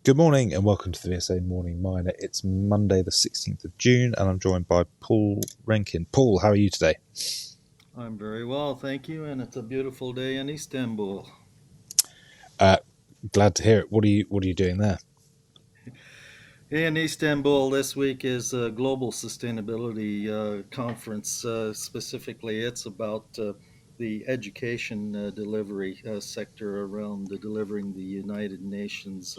Good morning and welcome to the VSA Morning Miner. It's Monday the 16th of June and I'm joined by Paul Rankin. Paul, how are you today? I'm very well, thank you, and it's a beautiful day in Istanbul. Glad to hear it. What are you doing there? In Istanbul this week is a global sustainability conference. Specifically, it's about the education delivery sector around delivering the United Nations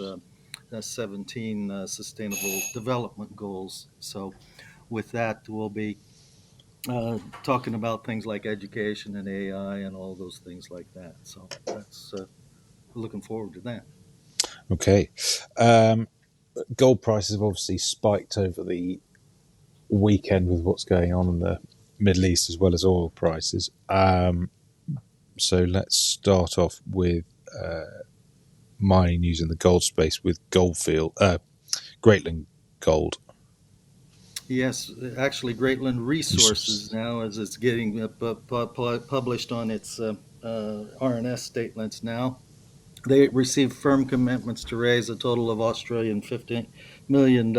17 Sustainable Development Goals. So, with that, we'll be talking about things like education and AI and all those things like that. So, that's looking forward to that. Okay. Gold prices have obviously spiked over the weekend with what's going on in the Middle East as well as oil prices. So let's start off with mining news in the gold space with Greatland Gold. Yes, actually, Greatland Resources Resources. now, as it's getting published on its RNS statements now, they received firm commitments to raise a total of Australian $15 million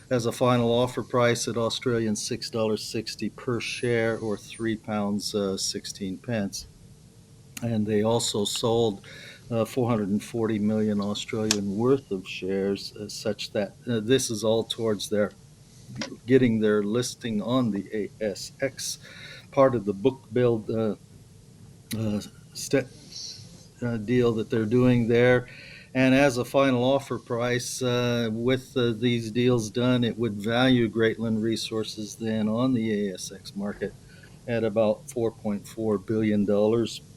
as a final offer price at Australian $6.60 per share, or £3 16 pence. And they also sold 440 million Australian worth of shares, such that this is all towards their getting their listing on the ASX, part of the book build uh, st- deal that they're doing there. And as a final offer price, with these deals done, it would value Greatland Resources then on the ASX market at about $4.4 billion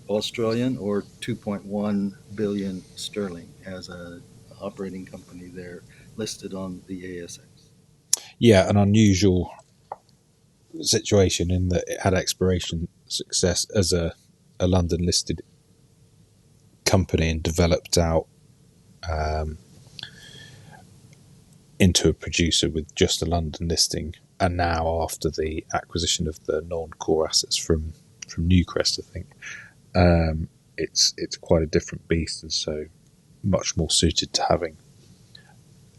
Australian, or 2.1 billion sterling, as a operating company there listed on the ASX. Yeah, an unusual situation in that it had exploration success as a London listed company and developed out into a producer with just a London listing. And now, after the acquisition of the non-core assets from Newcrest, I think it's quite a different beast, and so much more suited to having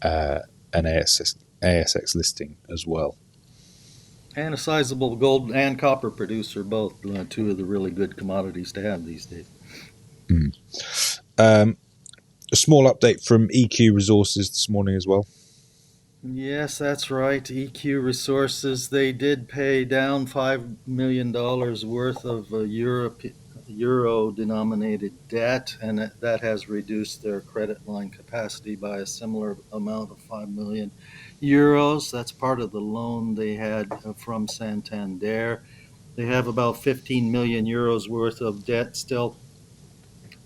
an ASX listing as well. And a sizable gold and copper producer, both two of the really good commodities to have these days. A small update from EQ Resources this morning as well. Yes, that's right. EQ Resources, they did pay down $5 million worth of euro denominated debt, and that has reduced their credit line capacity by a similar amount of 5 million euros. That's part of the loan they had from Santander. They have about 15 million euros worth of debt still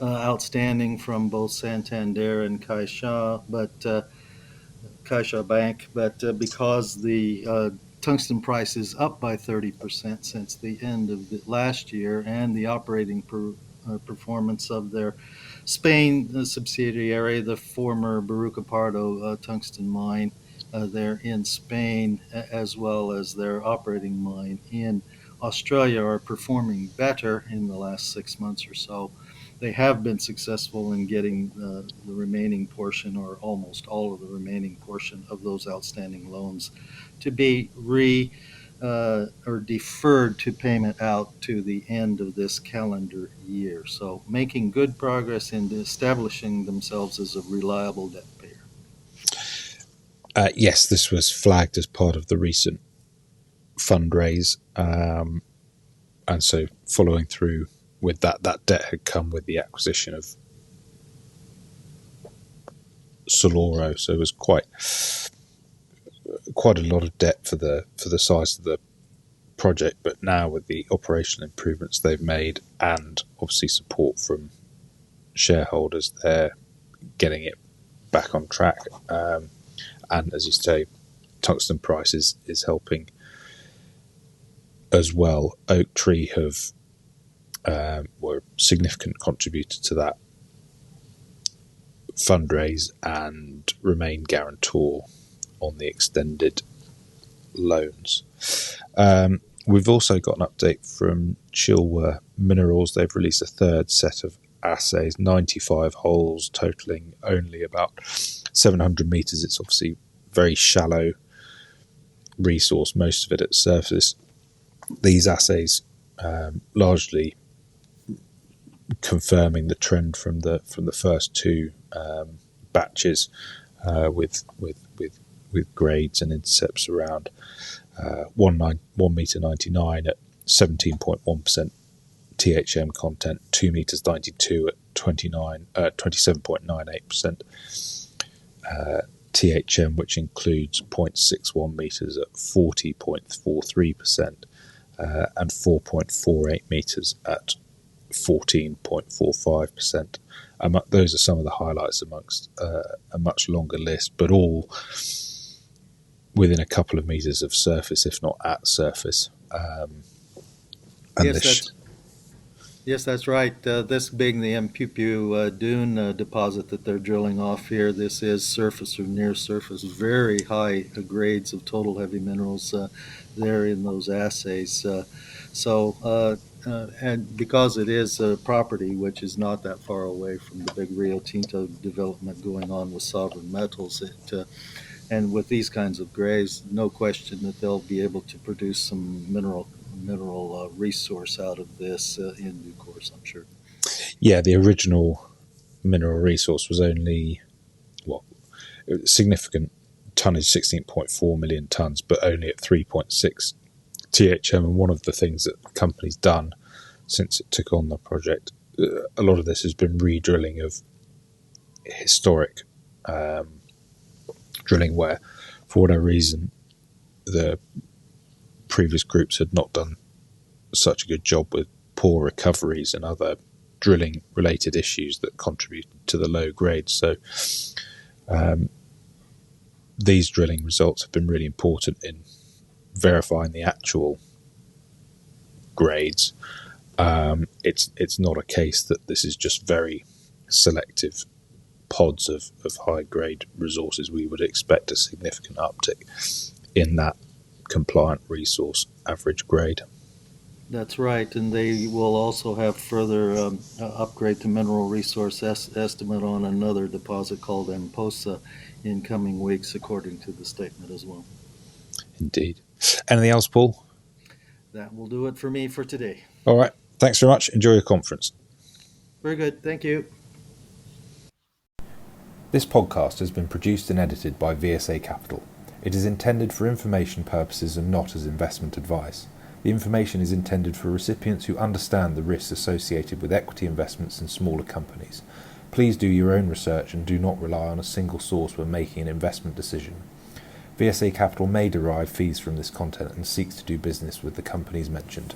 outstanding from both Santander and Caixa Bank, but because the tungsten price is up by 30% since the end of the last year, and the operating performance of their Spain subsidiary, the former Baruca Pardo tungsten mine there in Spain, as well as their operating mine in Australia, are performing better in the last 6 months or so. They have been successful in getting the remaining portion, or almost all of the remaining portion, of those outstanding loans to be or deferred to payment out to the end of this calendar year. So, making good progress in establishing themselves as a reliable debt payer. Yes, this was flagged as part of the recent fundraise, and so following through with that debt had come with the acquisition of Soloro, so it was quite a lot of debt for the size of the project. But now, with the operational improvements they've made and obviously support from shareholders, they're getting it back on track. And as you say, tungsten price is helping as well. Oak Tree were a significant contributor to that fundraise and remain guarantor on the extended loans. We've also got an update from Chilwa Minerals. They've released a third set of assays, 95 holes, totaling only about 700 metres. It's obviously very shallow resource, most of it at surface. These assays largely confirming the trend from the first two batches, with grades and intercepts around 1 metre 99 at 17.1% THM content, 2 metres 92 at 27.98% THM, which includes 0.61 metres at 40.43%, and 4.48 metres at 14.45%. Those are some of the highlights amongst a much longer list, but all within a couple of metres of surface, if not at surface. Yes, that's right. This being the Mpupu dune deposit that they're drilling off here, this is surface or near surface, very high grades of total heavy minerals there in those assays. And because it is a property which is not that far away from the big Rio Tinto development going on with sovereign metals, and with these kinds of grades, no question that they'll be able to produce some mineral resource out of this in due course, I'm sure. Yeah, the original mineral resource was only significant tonnage, 16.4 million tons, but only at 3.6 THM. And one of the things that the company's done since it took on the project, a lot of this has been re-drilling of historic drilling where, for whatever reason, the previous groups had not done such a good job with poor recoveries and other drilling related issues that contributed to the low grades. So these drilling results have been really important in verifying the actual grades. It's not a case that this is just very selective pods of high grade resources. We would expect a significant uptick in that compliant resource average grade. That's right, and they will also have further upgrade to mineral resource estimate on another deposit called Mposa in coming weeks, according to the statement as well. Indeed. Anything else, Paul? That will do it for me for today. All right. Thanks very much. Enjoy your conference. Very good. Thank you. This podcast has been produced and edited by VSA Capital. It is intended for information purposes and not as investment advice. The information is intended for recipients who understand the risks associated with equity investments in smaller companies. Please do your own research and do not rely on a single source when making an investment decision. VSA Capital may derive fees from this content and seeks to do business with the companies mentioned.